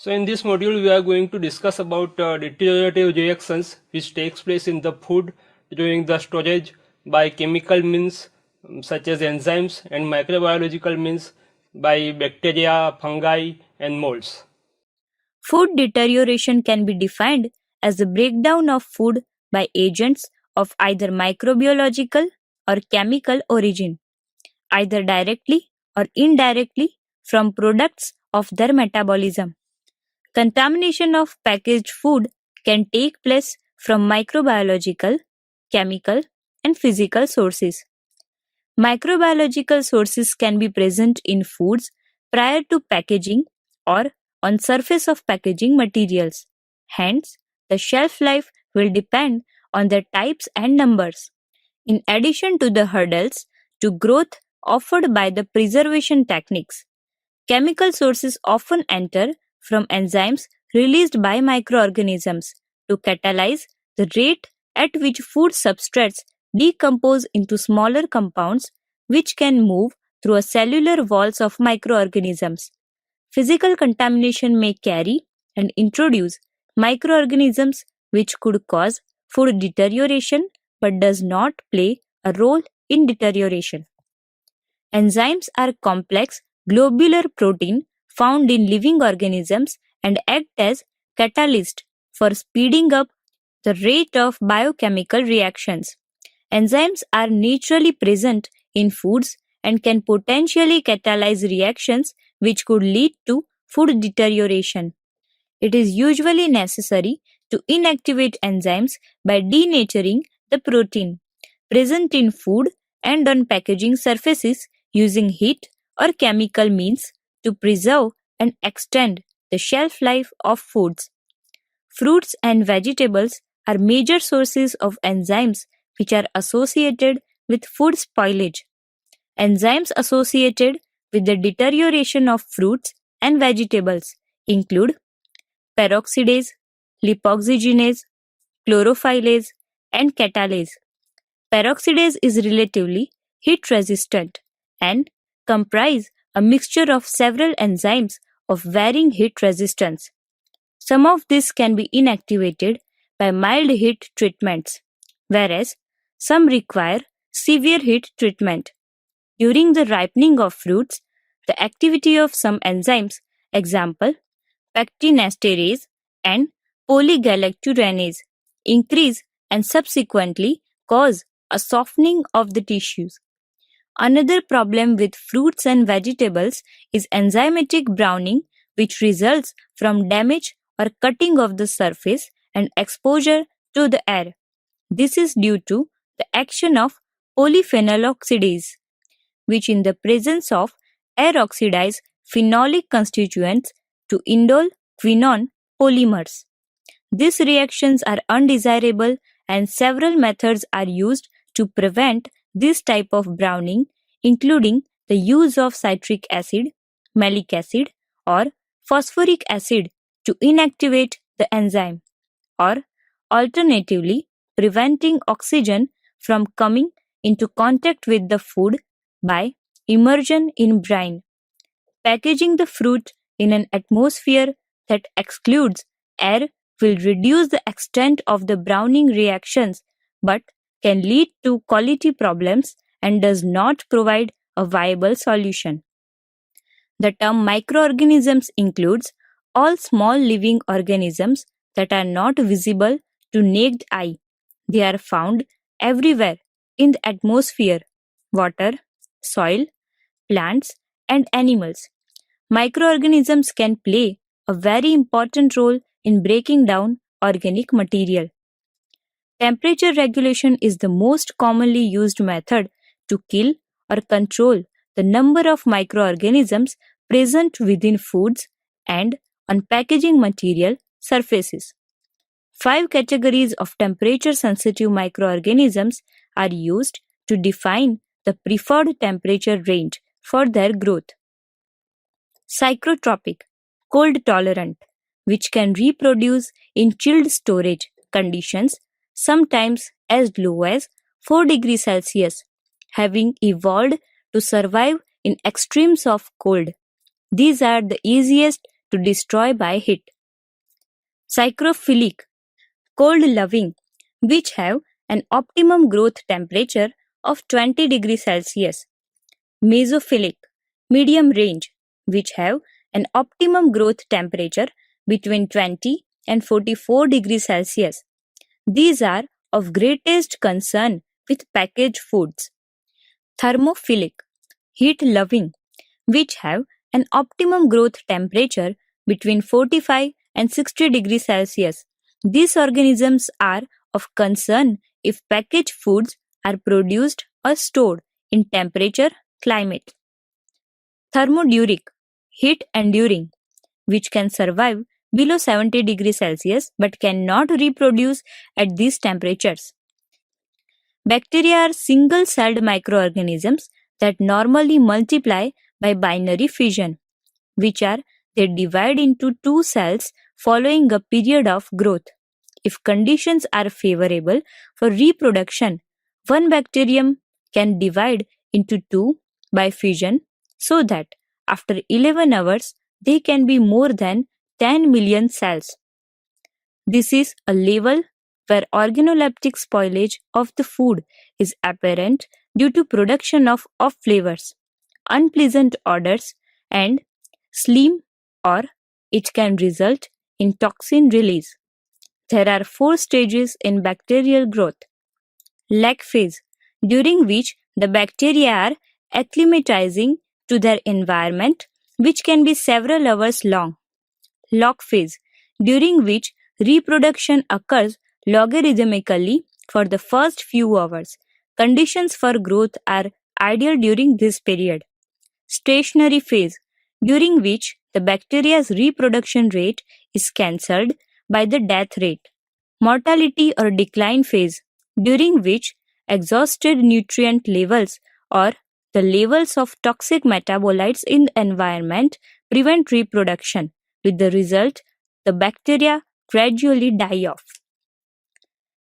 So in this module, we are going to discuss about deteriorative reactions which takes place in the food during the storage by chemical means such as enzymes and microbiological means by bacteria, fungi and molds. Food deterioration can be defined as the breakdown of food by agents of either microbiological or chemical origin, either directly or indirectly from products of their metabolism. Contamination of packaged food can take place from microbiological, chemical, and physical sources. Microbiological sources can be present in foods prior to packaging or on surface of packaging materials. Hence, the shelf life will depend on their types and numbers. In addition to the hurdles to growth offered by the preservation techniques, chemical sources often enter from enzymes released by microorganisms to catalyze the rate at which food substrates decompose into smaller compounds which can move through a cellular walls of microorganisms. Physical contamination may carry and introduce microorganisms which could cause food deterioration but does not play a role in deterioration. Enzymes are complex globular protein found in living organisms and act as catalyst for speeding up the rate of biochemical reactions. Enzymes are naturally present in foods and can potentially catalyze reactions which could lead to food deterioration. It is usually necessary to inactivate enzymes by denaturing the protein present in food and on packaging surfaces using heat or chemical means to preserve and extend the shelf life of foods. Fruits and vegetables are major sources of enzymes which are associated with food spoilage. Enzymes associated with the deterioration of fruits and vegetables include peroxidase, lipoxygenase, chlorophylase, and catalase. Peroxidase is relatively heat resistant and comprise a mixture of several enzymes of varying heat resistance. Some of this can be inactivated by mild heat treatments, whereas some require severe heat treatment. During the ripening of fruits, the activity of some enzymes, example, pectinesterase and polygalacturanase, increase and subsequently cause a softening of the tissues. Another problem with fruits and vegetables is enzymatic browning, which results from damage or cutting of the surface and exposure to the air. This is due to the action of polyphenol oxidase, which in the presence of air oxidize phenolic constituents to indole quinone polymers. These reactions are undesirable and several methods are used to prevent this type of browning, including the use of citric acid, malic acid, or phosphoric acid to inactivate the enzyme, or alternatively, preventing oxygen from coming into contact with the food by immersion in brine. Packaging the fruit in an atmosphere that excludes air will reduce the extent of the browning reactions but can lead to quality problems and does not provide a viable solution. The term microorganisms includes all small living organisms that are not visible to naked eye. They are found everywhere in the atmosphere, water, soil, plants, and animals. Microorganisms can play a very important role in breaking down organic material. Temperature regulation is the most commonly used method to kill or control the number of microorganisms present within foods and on packaging material surfaces. 5 categories of temperature sensitive microorganisms are used to define the preferred temperature range for their growth. Psychrotropic, cold tolerant, which can reproduce in chilled storage conditions, sometimes as low as 4 degrees Celsius, having evolved to survive in extremes of cold. These are the easiest to destroy by heat. Psychrophilic, cold-loving, which have an optimum growth temperature of 20 degrees Celsius. Mesophilic, medium range, which have an optimum growth temperature between 20 and 44 degrees Celsius. These are of greatest concern with packaged foods. Thermophilic, heat-loving, which have an optimum growth temperature between 45 and 60 degrees Celsius. These organisms are of concern if packaged foods are produced or stored in temperature climate. Thermoduric, heat enduring, which can survive below 70 degrees Celsius but cannot reproduce at these temperatures. Bacteria are single-celled microorganisms that normally multiply by binary fission, which are they divide into two cells following a period of growth. If conditions are favorable for reproduction, one bacterium can divide into two by fission so that after 11 hours they can be more than 10 million cells. This is a level where organoleptic spoilage of the food is apparent due to production of flavors, unpleasant odors, and slime, or it can result in toxin release. There are 4 stages in bacterial growth. Lag phase, during which the bacteria are acclimatizing to their environment, which can be several hours long. Log phase, during which reproduction occurs logarithmically for the first few hours. Conditions for growth are ideal during this period. Stationary phase, during which the bacteria's reproduction rate is cancelled by the death rate. Mortality or decline phase, during which exhausted nutrient levels or the levels of toxic metabolites in the environment prevent reproduction, with the result the bacteria gradually die off.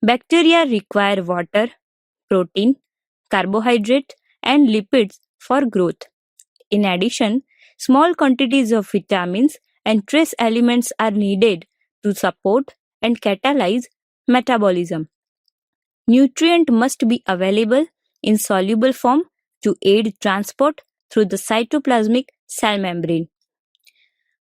Bacteria require water, protein, carbohydrate, and lipids for growth. In addition, small quantities of vitamins and trace elements are needed to support and catalyze metabolism. Nutrient must be available in soluble form to aid transport through the cytoplasmic cell membrane.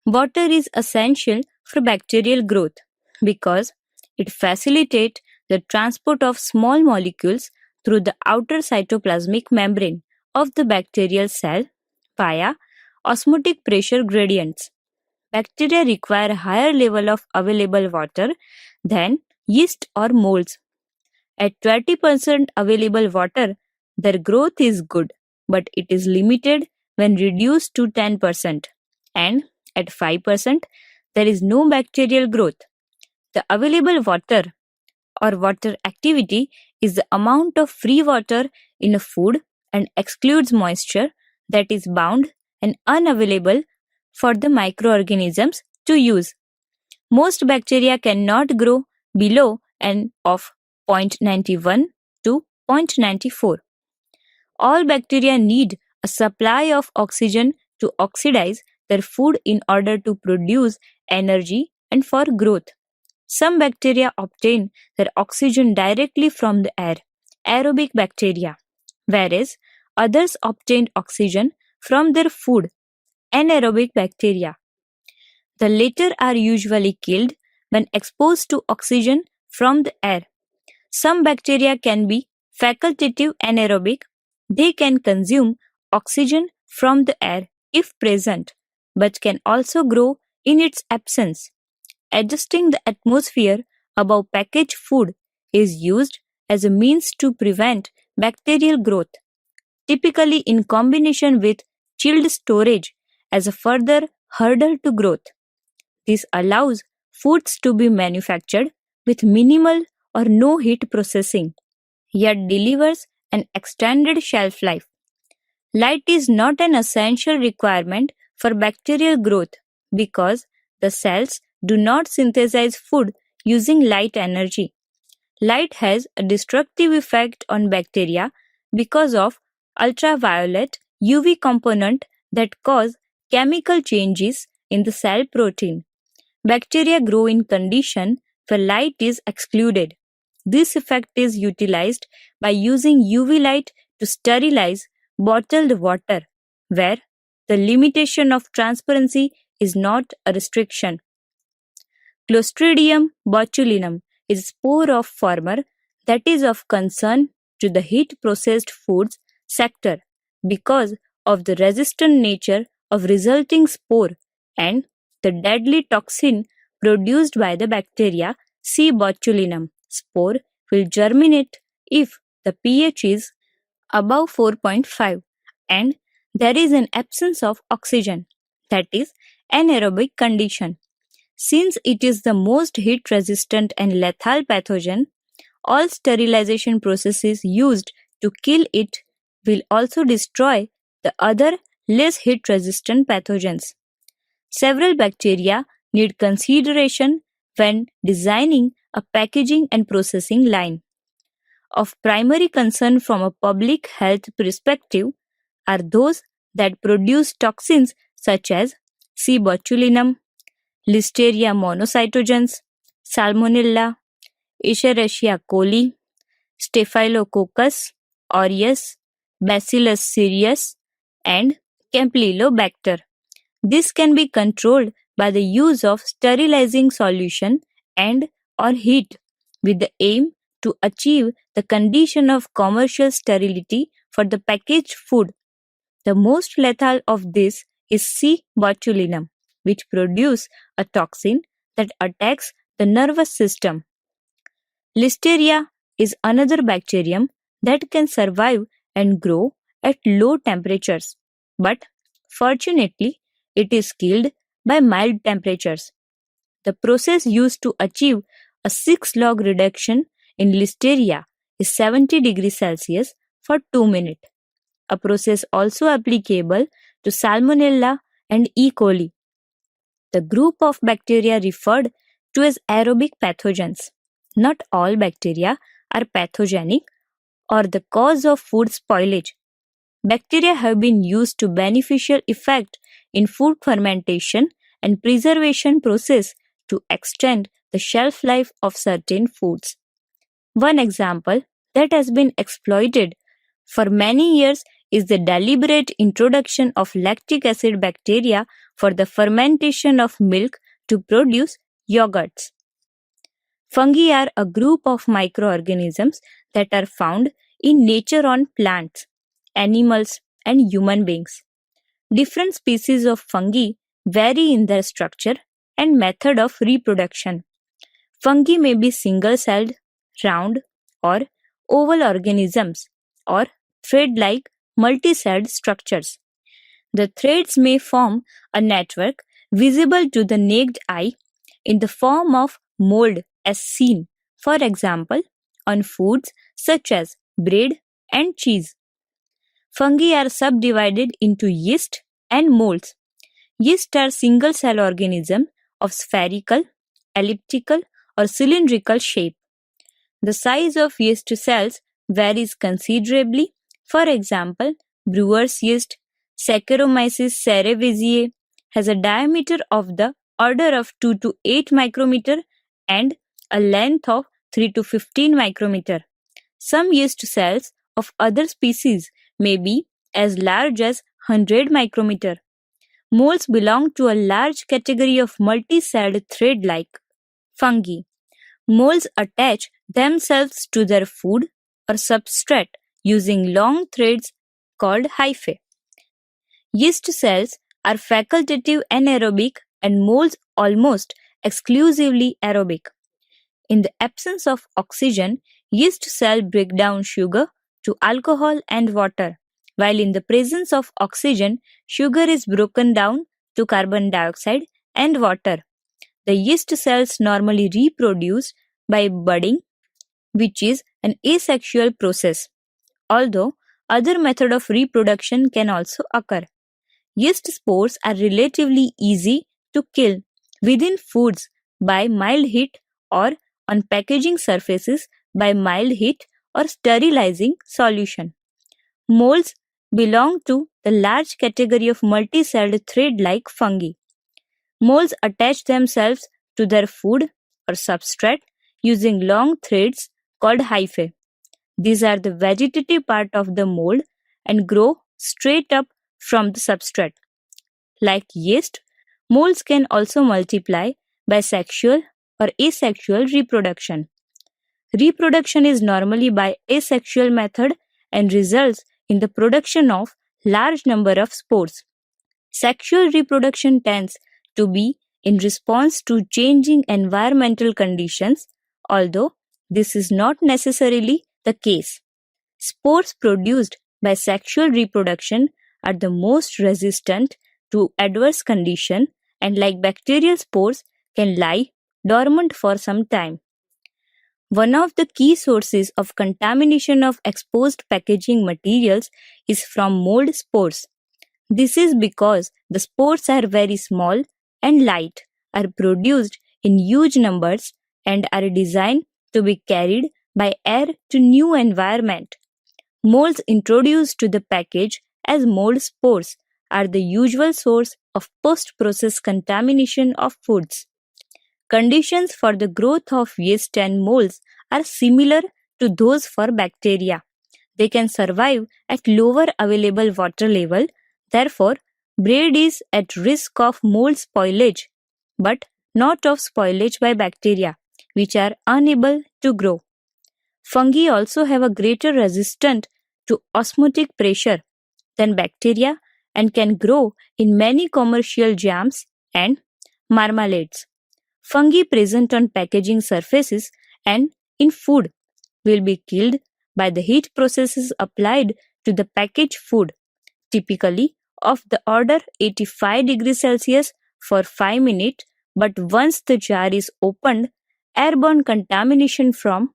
Water is essential for bacterial growth because it facilitates the transport of small molecules through the outer cytoplasmic membrane of the bacterial cell via osmotic pressure gradients. Bacteria require a higher level of available water than yeast or molds. At 20% available water, their growth is good, but it is limited when reduced to 10%, and at 5%, there is no bacterial growth. The available water or water activity is the amount of free water in a food and excludes moisture that is bound and unavailable for the microorganisms to use. Most bacteria cannot grow below n of 0.91 to 0.94. All bacteria need a supply of oxygen to oxidize their food in order to produce energy and for growth. Some bacteria obtain their oxygen directly from the air, aerobic bacteria, whereas others obtain oxygen from their food, anaerobic bacteria. The latter are usually killed when exposed to oxygen from the air. Some bacteria can be facultative anaerobic. They can consume oxygen from the air if present, but can also grow in its absence. Adjusting the atmosphere above packaged food is used as a means to prevent bacterial growth, typically in combination with chilled storage as a further hurdle to growth. This allows foods to be manufactured with minimal or no heat processing, yet delivers an extended shelf life. Light is not an essential requirement for bacterial growth because the cells do not synthesize food using light energy. Light has a destructive effect on bacteria because of ultraviolet UV component that cause chemical changes in the cell protein. Bacteria grow in condition where light is excluded. This effect is utilized by using UV light to sterilize bottled water, where the limitation of transparency is not a restriction. Clostridium botulinum is a spore of former that is of concern to the heat-processed foods sector because of the resistant nature of resulting spore and the deadly toxin produced by the bacteria C. botulinum. Spore will germinate if the pH is above 4.5 and there is an absence of oxygen, that is, anaerobic condition. Since it is the most heat-resistant and lethal pathogen, all sterilization processes used to kill it will also destroy the other less heat-resistant pathogens. Several bacteria need consideration when designing a packaging and processing line. Of primary concern from a public health perspective are those that produce toxins such as C. botulinum, Listeria monocytogenes, Salmonella, Escherichia coli, Staphylococcus aureus, Bacillus cereus, and Campylobacter. This can be controlled by the use of sterilizing solution and or heat with the aim to achieve the condition of commercial sterility for the packaged food. The most lethal of this is C. botulinum, which produce a toxin that attacks the nervous system. Listeria is another bacterium that can survive and grow at low temperatures, but fortunately, it is killed by mild temperatures. The process used to achieve a 6-log reduction in Listeria is 70 degrees Celsius for 2 minutes, a process also applicable to Salmonella and E. coli. The group of bacteria referred to as aerobic pathogens. Not all bacteria are pathogenic or the cause of food spoilage. Bacteria have been used to beneficial effect in food fermentation and preservation process to extend the shelf life of certain foods. One example that has been exploited for many years is the deliberate introduction of lactic acid bacteria for the fermentation of milk to produce yogurts. Fungi are a group of microorganisms that are found in nature on plants, animals, and human beings. Different species of fungi vary in their structure and method of reproduction. Fungi may be single-celled, round, or oval organisms, or thread-like multi-celled structures. The threads may form a network visible to the naked eye in the form of mold as seen, for example, on foods such as bread and cheese. Fungi are subdivided into yeast and molds. Yeast are single-cell organisms of spherical, elliptical, or cylindrical shape. The size of yeast cells varies considerably. For example, brewer's yeast, Saccharomyces cerevisiae, has a diameter of the order of 2 to 8 micrometer and a length of 3 to 15 micrometer. Some yeast cells of other species may be as large as 100 micrometer. Molds belong to a large category of multi-celled thread-like fungi. Molds attach themselves to their food or substrate using long threads called hyphae. Yeast cells are facultative anaerobic and molds almost exclusively aerobic. In the absence of oxygen, yeast cells break down sugar to alcohol and water, while in the presence of oxygen, sugar is broken down to carbon dioxide and water. The yeast cells normally reproduce by budding, which is an asexual process, although other method of reproduction can also occur. Yeast spores are relatively easy to kill within foods by mild heat or on packaging surfaces by mild heat or sterilizing solution. Molds belong to the large category of multi-celled thread-like fungi. Moles attach themselves to their food or substrate using long threads called hyphae. These are the vegetative part of the mold and grow straight up from the substrate. Like yeast, molds can also multiply by sexual or asexual reproduction. Reproduction is normally by asexual method and results in the production of large number of spores. Sexual reproduction tends to be in response to changing environmental conditions, although this is not necessarily the case. Spores produced by sexual reproduction are the most resistant to adverse conditions and, like bacterial spores, can lie dormant for some time. One of the key sources of contamination of exposed packaging materials is from mold spores. This is because the spores are very small and light, are produced in huge numbers, and are designed to be carried by air to new environment. Molds introduced to the package as mold spores are the usual source of post-process contamination of foods. Conditions for the growth of yeast and molds are similar to those for bacteria. They can survive at lower available water level. Therefore, bread is at risk of mold spoilage, but not of spoilage by bacteria, which are unable to grow. Fungi also have a greater resistance to osmotic pressure than bacteria and can grow in many commercial jams and marmalades. Fungi present on packaging surfaces and in food will be killed by the heat processes applied to the packaged food, typically of the order 85 degrees Celsius for 5 minutes, but once the jar is opened, airborne contamination from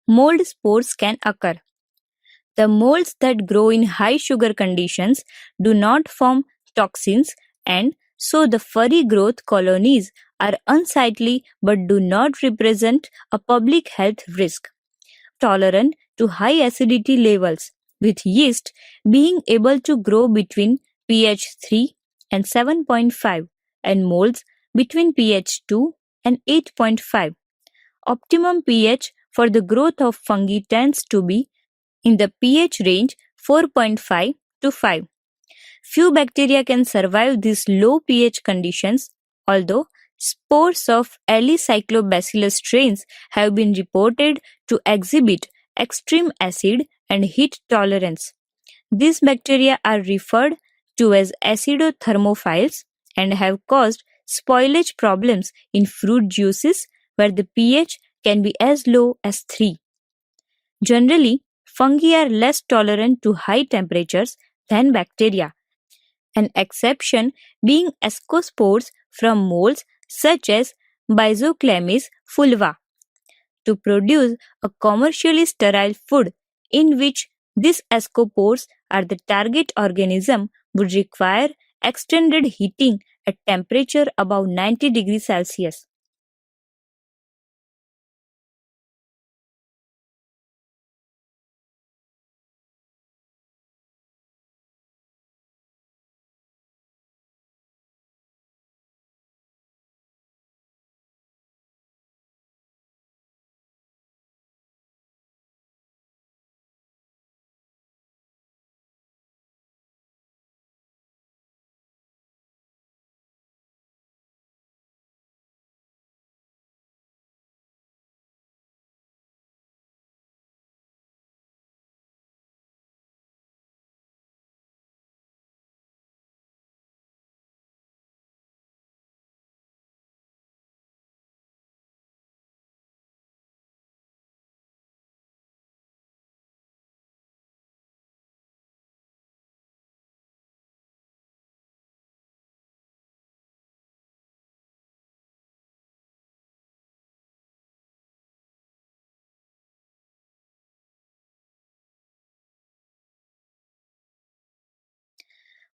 mold spores can occur. The molds that grow in high sugar conditions do not form toxins, and so the furry growth colonies are unsightly but do not represent a public health risk. Tolerant to high acidity levels, with yeast being able to grow between pH 3 and 7.5 and molds between pH 2 and 8.5. Optimum pH for the growth of fungi tends to be in the pH range 4.5 to 5. Few bacteria can survive these low pH conditions, although spores of early cyclobacillus strains have been reported to exhibit extreme acid and heat tolerance. These bacteria are referred to as acidothermophiles and have caused spoilage problems in fruit juices where the pH can be as low as 3. Generally, fungi are less tolerant to high temperatures than bacteria, an exception being ascospores from molds such as Bysoclemys fulva. To produce a commercially sterile food in which these ascospores are the target organism would require extended heating at temperature above 90 degrees Celsius.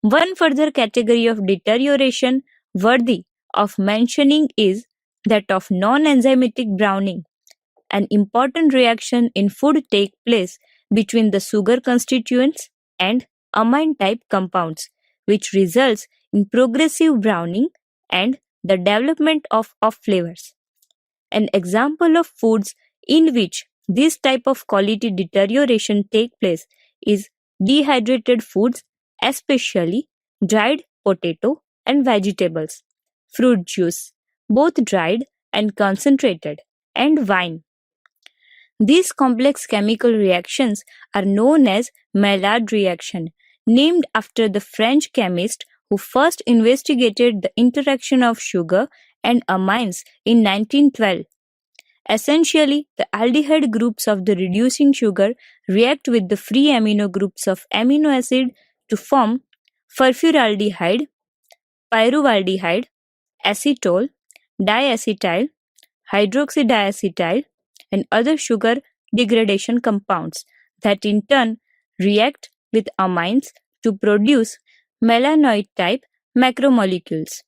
One further category of deterioration worthy of mentioning is that of non-enzymatic browning. An important reaction in food takes place between the sugar constituents and amine type compounds, which results in progressive browning and the development of flavors. An example of foods in which this type of quality deterioration take place is dehydrated foods, especially dried potato and vegetables, fruit juice, both dried and concentrated, and wine. These complex chemical reactions are known as Maillard reaction, named after the French chemist who first investigated the interaction of sugar and amines in 1912. Essentially, the aldehyde groups of the reducing sugar react with the free amino groups of amino acid to form furfuraldehyde, pyruvaldehyde, acetol, diacetyl, hydroxydiacetyl, and other sugar degradation compounds that in turn react with amines to produce melanoid type macromolecules,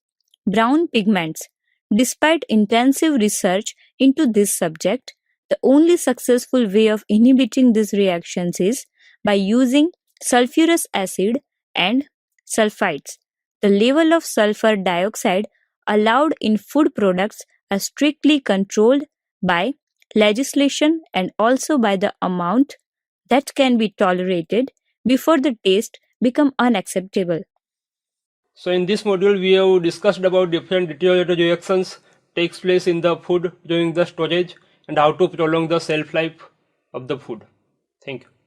brown pigments. Despite intensive research into this subject, the only successful way of inhibiting these reactions is by using sulfurous acid and sulfides. The level of sulfur dioxide allowed in food products are strictly controlled by legislation and also by the amount that can be tolerated before the taste become unacceptable. So in this module, we have discussed about different deteriorative reactions takes place in the food during the storage and how to prolong the shelf life of the food. Thank you.